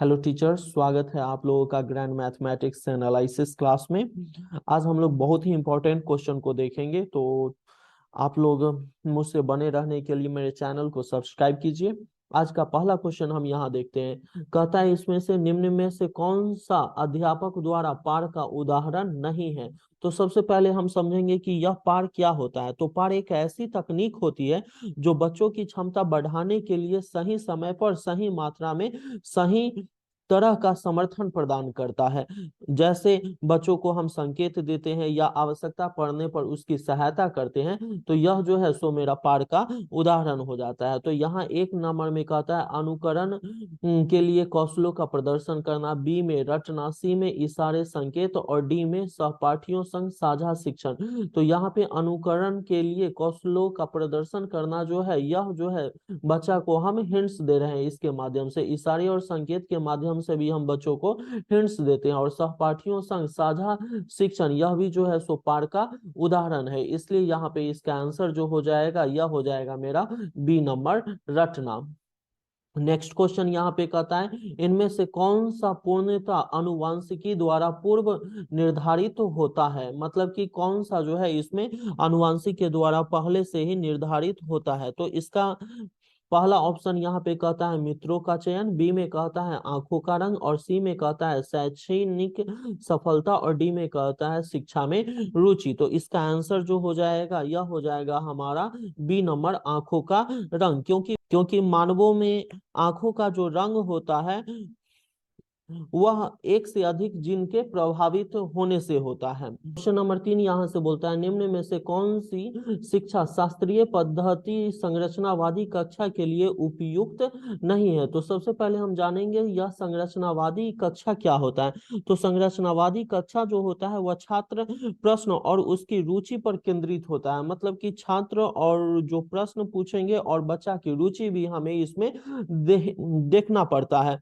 Hello teacher, स्वागत है आप लोगों का ग्रैंड मैथमेटिक्स एनालिसिस क्लास में। आज हम लोग बहुत ही इंपॉर्टेंट क्वेश्चन को देखेंगे, तो आप लोग मुझसे बने रहने के लिए मेरे चैनल को सब्सक्राइब कीजिए। आज का पहला क्वेश्चन हम यहाँ देखते हैं। कहता है इसमें से निम्न में से कौन सा अध्यापक द्वारा पार का उदाहरण नहीं है। तो सबसे पहले हम समझेंगे कि यह पार क्या होता है। तो पार एक ऐसी तकनीक होती है जो बच्चों की क्षमता बढ़ाने के लिए सही समय पर सही मात्रा में सही तरह का समर्थन प्रदान करता है। जैसे बच्चों को हम संकेत देते हैं या आवश्यकता पड़ने पर उसकी सहायता करते हैं, तो यह जो है सो मेरा पार का उदाहरण हो जाता है। तो यहाँ एक नंबर में कहता है अनुकरण के लिए कौशलों का प्रदर्शन करना, बी में रटना, सी में इशारे संकेत और डी में सहपाठियों संग साझा शिक्षण। तो यहाँ पे अनुकरण के लिए कौशलों का प्रदर्शन करना जो है, यह जो है बच्चा को हम हिंट्स दे रहे हैं। इसके माध्यम से इशारे और संकेत के माध्यम से भी हम बच्चों को हिंट्स देते हैं। और सहपाठियों संग साझा शिक्षण, यह भी जो है सो पार का उदाहरण है। इसलिए यहाँ पे इसका आंसर जो हो जाएगा, यह हो जाएगा मेरा बी नंबर, रटना। नेक्स्ट क्वेश्चन यहाँ पे कहता है इनमें से कौन सा पूर्णतः अनुवांशिकी द्वारा पूर्व निर्धारित होता है। मतलब कि कौन सा जो है इसमें अनुवांशिक के द्वारा पहले से ही निर्धारित होता है। तो इसका पहला ऑप्शन यहाँ पे कहता है मित्रों का चयन, बी में कहता है आंखों का रंग, और सी में कहता है शैक्षणिक सफलता, और डी में कहता है शिक्षा में रुचि। तो इसका आंसर जो हो जाएगा, यह हो जाएगा हमारा बी नंबर, आंखों का रंग। क्योंकि मानवों में आंखों का जो रंग होता है वह एक से अधिक जीन के प्रभावित होने से होता है। क्वेश्चन नंबर 3 यहाँ से बोलता है निम्न में से कौन सी शिक्षा शास्त्रीय पद्धति संरचनावादी कक्षा के लिए उपयुक्त नहीं है। तो सबसे पहले हम जानेंगे यह संरचनावादी कक्षा क्या होता है। तो संरचनावादी कक्षा जो होता है वह छात्र प्रश्न और उसकी रुचि पर केंद्रित होता है। मतलब कि छात्र और जो प्रश्न पूछेंगे और बच्चा की रुचि भी हमें इसमें देखना पड़ता है।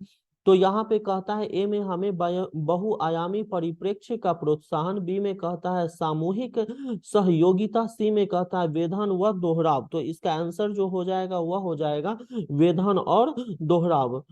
तो यहाँ पे कहता है ए में हमें बहुआयामी परिप्रेक्ष्य का प्रोत्साहन, बी में कहता है सामूहिक सहयोगिता, सी में कहता है वेधन व दोहराव। तो इसका आंसर जो हो जाएगा वह हो जाएगा वेधन और दोहराव।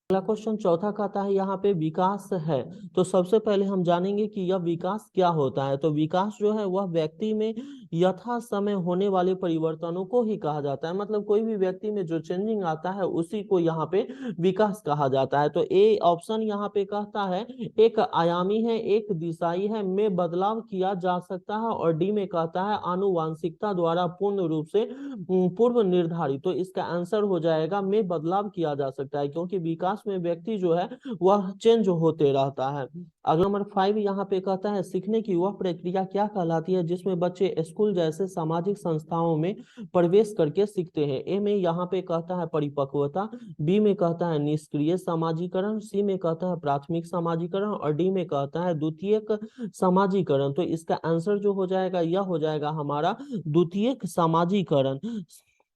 अगला क्वेश्चन चौथा कहता है यहाँ पे विकास है। तो सबसे पहले हम जानेंगे कि यह विकास क्या होता है। तो विकास जो है वह व्यक्ति में यथा समय होने वाले परिवर्तनों को ही कहा जाता है। मतलब कोई भी व्यक्ति में जो चेंजिंग आता है उसी को यहाँ पे विकास कहा जाता है। तो ए ऑप्शन यहाँ पे कहता है एक आयामी है, एक दिशाई है, में बदलाव किया जा सकता है, और डी में कहता है आनुवांशिकता द्वारा पूर्ण रूप से पूर्व निर्धारित। तो इसका आंसर हो जाएगा में बदलाव किया जा सकता है, क्योंकि विकास में व्यक्ति जो है वह चेंज होते रहता है। अगला नंबर 5 यहाँ पे कहता है सीखने की वह प्रक्रिया क्या कहलाती है जिसमें बच्चे स्कूल जैसे सामाजिक संस्थाओं में प्रवेश करके सीखते हैं। ए में यहाँ पे कहता है परिपक्वता, बी में कहता है निष्क्रिय समाजीकरण, सी में कहता है प्राथमिक समाजीकरण, और डी में कहता है द्वितीयक समाजीकरण। तो इसका आंसर जो हो जाएगा यह हो जाएगा हमारा द्वितीयक समाजीकरण,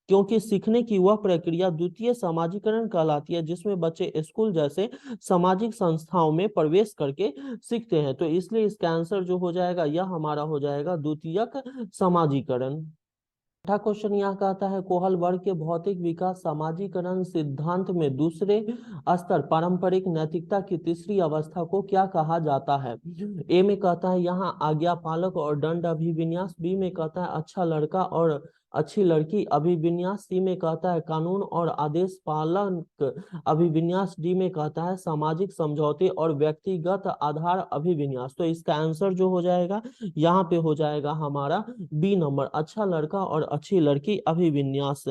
क्योंकि सीखने की वह प्रक्रिया द्वितीय समाजीकरण कहलाती है जिसमें बच्चे स्कूल जैसे सामाजिक संस्थाओं में प्रवेश करके सीखते हैं। तो इसलिए इसका आंसर जो हो जाएगा यह हमारा हो जाएगा द्वितीयक समाजीकरण। छठा क्वेश्चन यहाँ कहता है कोहल वर्ग के भौतिक विकास समाजीकरण सिद्धांत में दूसरे स्तर पारंपरिक नैतिकता की तीसरी अवस्था को क्या कहा जाता है। ए में कहता है यहाँ आज्ञा पालक और दंड अभिविन्यास, बी में कहता है अच्छा लड़का और अच्छी लड़की अभिविन्यास, सी में कहता है कानून और आदेश पालक अभिविन्यास, डी में कहता है सामाजिक समझौते और व्यक्तिगत आधार अभिविन्यास। तो इसका आंसर जो हो जाएगा यहाँ पे हो जाएगा हमारा बी नंबर, अच्छा लड़का और अच्छी लड़की अभिविन्यास।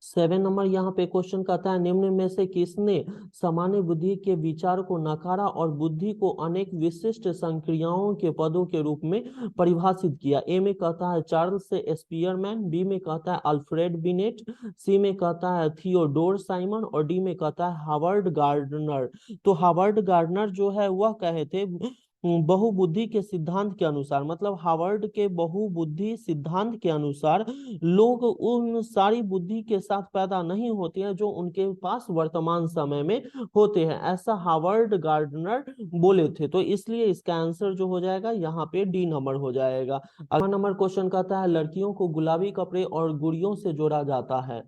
7 नंबर यहाँ पे क्वेश्चन कहता है निम्न में से किसने सामान्य बुद्धि के विचार को नकारा और बुद्धि को अनेक विशिष्ट संक्रियाओं के पदों के रूप में परिभाषित किया। ए में कहता है चार्ल्स स्पीयरमैन, बी में कहता है अल्फ्रेड बिनेट, सी में कहता है थियोडोर साइमन, और डी में कहता है हावर्ड गार्डनर। तो हावर्ड गार्डनर जो है वह कहे थे बहुबुद्धि के सिद्धांत के अनुसार, मतलब हार्वर्ड के बहुबुद्धि सिद्धांत के अनुसार लोग उन सारी बुद्धि के साथ पैदा नहीं होते हैं जो उनके पास वर्तमान समय में होते हैं, ऐसा हार्वर्ड गार्डनर बोले थे। तो इसलिए इसका आंसर जो हो जाएगा यहाँ पे डी नंबर हो जाएगा। अगला नंबर क्वेश्चन कहता है लड़कियों को गुलाबी कपड़े और गुड़ियों से जोड़ा जाता है।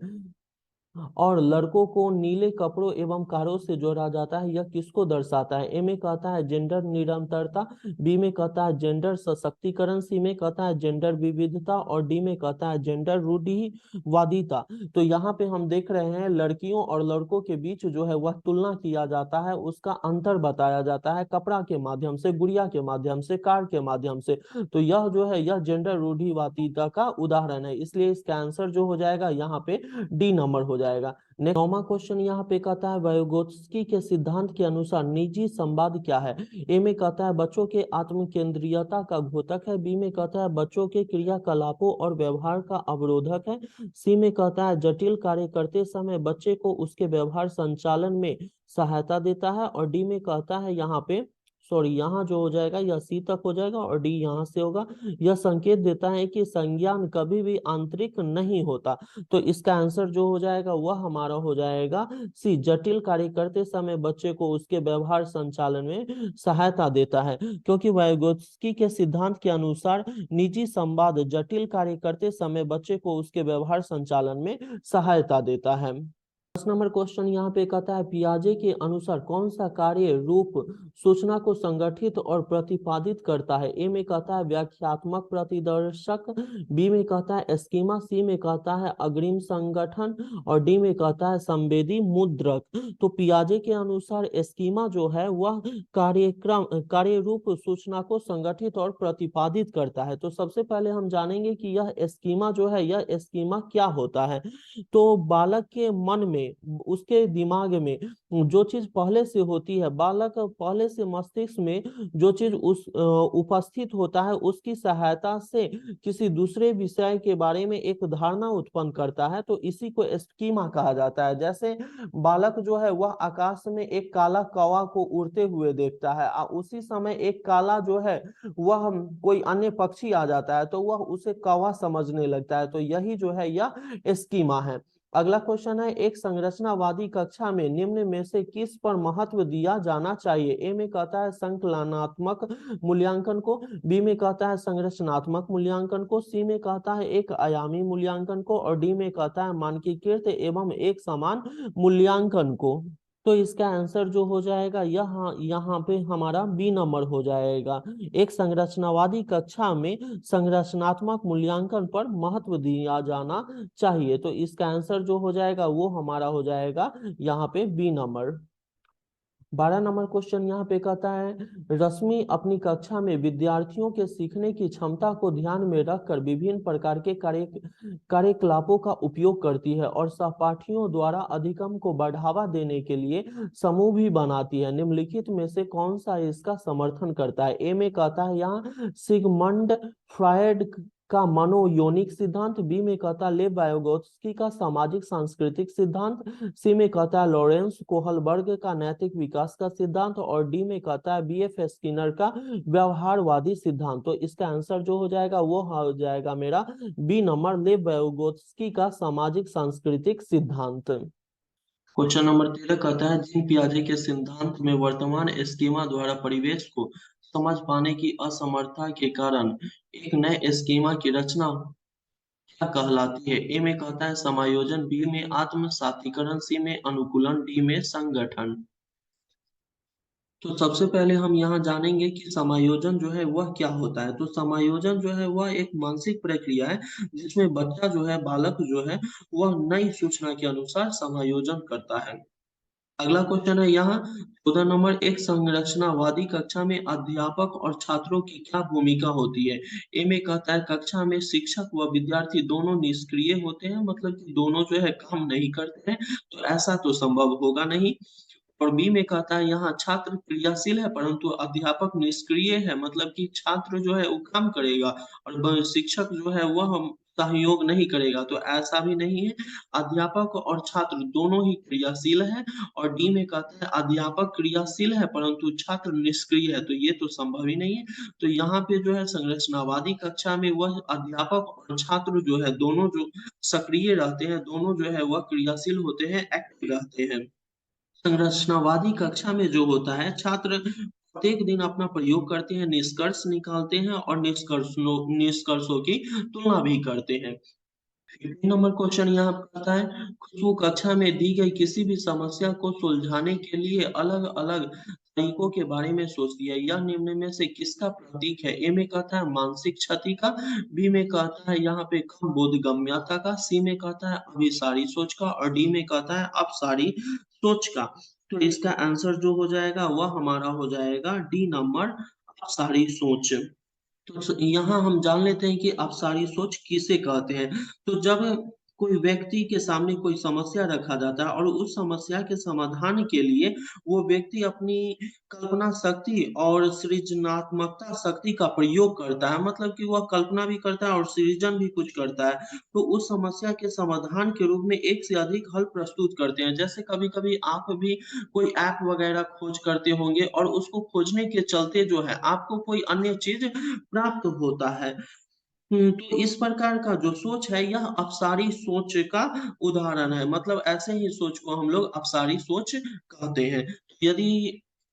और लड़कों को नीले कपड़ों एवं कारों से जोड़ा जाता है, यह किसको दर्शाता है? ए में कहता है जेंडर निरंतरता, बी में कहता है जेंडर सशक्तिकरण, सी में कहता है जेंडर विविधता और डी में कहता है जेंडर रूढ़िवादिता। तो यहाँ पे हम देख रहे हैं लड़कियों और लड़कों के बीच जो है वह तुलना किया जाता है, उसका अंतर बताया जाता है कपड़ा के माध्यम से, गुड़िया के माध्यम से, कार के माध्यम से। तो यह जो है यह जेंडर रूढ़िवादिता का उदाहरण है, इसलिए इसका आंसर जो हो जाएगा यहाँ पे डी नंबर हो जाएगा। नेक्स्ट 9वां क्वेश्चन यहाँ पे कहता है वाइगोत्स्की के सिद्धांत के अनुसार निजी संवाद क्या है? ए में कहता है बच्चों के आत्म केंद्रीयता का घोतक है, बी में कहता है बच्चों के क्रियाकलापों और व्यवहार का अवरोधक है, सी में कहता है जटिल कार्य करते समय बच्चे को उसके व्यवहार संचालन में सहायता देता है, और डी में कहता है यहाँ पे सॉरी यहाँ जो हो जाएगा यह सी तक हो जाएगा और डी यहाँ से होगा, यह संकेत देता है कि संज्ञान कभी भी आंतरिक नहीं होता। तो इसका आंसर जो हो जाएगा वह हमारा हो जाएगा सी, जटिल कार्य करते समय बच्चे को उसके व्यवहार संचालन में सहायता देता है, क्योंकि वाइगोत्स्की के सिद्धांत के अनुसार निजी संवाद जटिल कार्य करते समय बच्चे को उसके व्यवहार संचालन में सहायता देता है। 10 नंबर क्वेश्चन यहाँ पे कहता है पियाजे के अनुसार कौन सा कार्य रूप सूचना को संगठित और प्रतिपादित करता है? ए में कहता है व्याख्यात्मक प्रतिदर्शक, बी में कहता है स्कीमा, सी में कहता है अग्रिम संगठन और डी में कहता है संवेदी मुद्रक। तो पियाजे के अनुसार स्कीमा जो है वह कार्य रूप सूचना को संगठित और प्रतिपादित करता है। तो सबसे पहले हम जानेंगे कि यह स्कीमा जो है यह स्कीमा क्या होता है। तो बालक के मन में, उसके दिमाग में जो चीज पहले से होती है, बालक पहले से मस्तिष्क में जो चीज उस उपस्थित होता है उसकी सहायता से किसी दूसरे विषय के बारे में एक धारणा उत्पन्न करता है, तो इसी को स्कीमा कहा जाता है। जैसे बालक जो है वह आकाश में एक काला कौवा को उड़ते हुए देखता है, उसी समय एक काला जो है वह कोई अन्य पक्षी आ जाता है तो वह उसे कौवा समझने लगता है, तो यही जो है यह स्कीमा है। अगला क्वेश्चन है एक संरचनावादी कक्षा में निम्न में से किस पर महत्व दिया जाना चाहिए? ए में कहता है संकलनात्मक मूल्यांकन को, बी में कहता है संरचनात्मक मूल्यांकन को, सी में कहता है एक आयामी मूल्यांकन को और डी में कहता है मानकीकृत एवं एक समान मूल्यांकन को। तो इसका आंसर जो हो जाएगा यहाँ पे हमारा बी नंबर हो जाएगा। एक संरचनावादी कक्षा में संरचनात्मक मूल्यांकन पर महत्व दिया जाना चाहिए, तो इसका आंसर जो हो जाएगा वो हमारा हो जाएगा यहाँ पे बी नंबर। 12 नंबर क्वेश्चन यहाँ पे कहता है रश्मि अपनी कक्षा में विद्यार्थियों के सीखने की क्षमता को ध्यान में रखकर विभिन्न प्रकार के कार्यकलापों का उपयोग करती है और सहपाठियों द्वारा अधिगम को बढ़ावा देने के लिए समूह भी बनाती है। निम्नलिखित में से कौन सा इसका समर्थन करता है? ए में कहता है यहाँ सिगमंड फ्रायड का मनोयोनिक सिद्धांत, बी में कहता है लेव वाइगोत्स्की का सामाजिक सांस्कृतिक सिद्धांत, सी में कहता है लॉरेंस कोहलबर्ग का नैतिक विकास का सिद्धांत और डी में कहता है बीएफ स्किनर का व्यवहारवादी सिद्धांत। तो इसका आंसर जो हो जाएगा वो हो जाएगा मेरा बी नंबर, लेव वाइगोत्स्की का सामाजिक सांस्कृतिक सिद्धांत। क्वेश्चन नंबर 13 कहता है जिन पियाजे के सिद्धांत में वर्तमान स्कीमा द्वारा परिवेश को समझ पाने की असमर्थता के कारण एक नए स्कीमा की रचना क्या कहलाती है? ए में कहता है समायोजन, बी में आत्म सातीकरण, सी में अनुकूलन, डी में संगठन। तो सबसे पहले हम यहाँ जानेंगे कि समायोजन जो है वह क्या होता है। तो समायोजन जो है वह एक मानसिक प्रक्रिया है जिसमें बच्चा जो है, बालक जो है वह नई सूचना के अनुसार समायोजन करता है। अगला क्वेश्चन है यहाँ 14 नंबर एक संरचनावादी कक्षा में अध्यापक और छात्रों की क्या भूमिका होती है? ए में कहता है कक्षा में शिक्षक व विद्यार्थी दोनों निष्क्रिय होते हैं, मतलब कि दोनों जो है काम नहीं करते हैं, तो ऐसा तो संभव होगा नहीं। और बी में कहता है यहाँ छात्र क्रियाशील है परंतु अध्यापक निष्क्रिय है, मतलब कि छात्र जो है वो काम करेगा और शिक्षक जो है वह सहयोग नहीं करेगा, तो ऐसा भी नहीं है। अध्यापक और छात्र दोनों ही क्रियाशील है। और डी में कहता है अध्यापक क्रियाशील है परंतु छात्र निष्क्रिय है, तो ये तो संभव ही नहीं है। तो यहाँ पे जो है संरचनावादी कक्षा में वह अध्यापक और छात्र जो है दोनों जो सक्रिय रहते हैं, दोनों जो है वह क्रियाशील होते हैं, एक्टिव रहते हैं। संरचनावादी कक्षा में जो होता है छात्र प्रत्येक दिन अपना प्रयोग करते हैं, निष्कर्ष निकालते हैं और निष्कर्षों की तुलना भी करते हैं। 15 नंबर क्वेश्चन यहाँ पर आता है, खुशबू कक्षा में दी गई किसी भी समस्या को सुलझाने के लिए अलग-अलग तरीकों के बारे में सोचती है। यह निम्न में से किसका प्रतीक है? ए में कहता है मानसिक क्षति का, बी में कहता है यहाँ पे कम बोधगम्यता का, सी में कहता है अभिसारी सोच का और डी में कहता है अपसारी सोच का। तो इसका आंसर जो हो जाएगा वह हमारा हो जाएगा डी नंबर अपसारी सोच। तो यहाँ हम जान लेते हैं कि अपसारी सोच किसे कहते हैं। तो जब कोई व्यक्ति के सामने कोई समस्या रखा जाता है और उस समस्या के समाधान के लिए वो व्यक्ति अपनी कल्पना शक्ति और सृजनात्मकता शक्ति का प्रयोग करता है, मतलब कि वह कल्पना भी करता है और सृजन भी कुछ करता है। तो उस समस्या के समाधान के रूप में एक से अधिक हल प्रस्तुत करते हैं। जैसे कभी-कभी आप भी कोई ऐप वगैरह खोज करते होंगे और उसको खोजने के चलते जो है आपको कोई अन्य चीज़ प्राप्त होता है। तो इस प्रकार का जो सोच है यह अपसारी सोच का उदाहरण है। मतलब ऐसे ही सोच को हम लोग अपसारी सोच कहते हैं। यदि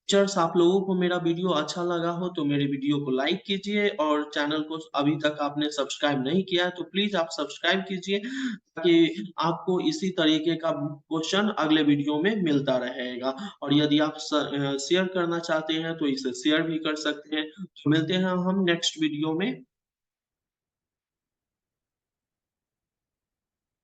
टीचर्स आप लोगों को मेरा वीडियो अच्छा लगा हो तो मेरे वीडियो को लाइक कीजिए और चैनल को अभी तक आपने सब्सक्राइब नहीं किया है तो प्लीज़ आप सब्सक्राइब कीजिए ताकि आपको इसी तरीके का क्वेश्चन अगले वीडियो में मिलता रहेगा। और यदि आप शेयर करना चाहते हैं तो इसे शेयर भी कर सकते हैं। तो मिलते हैं हम नेक्स्ट वीडियो में।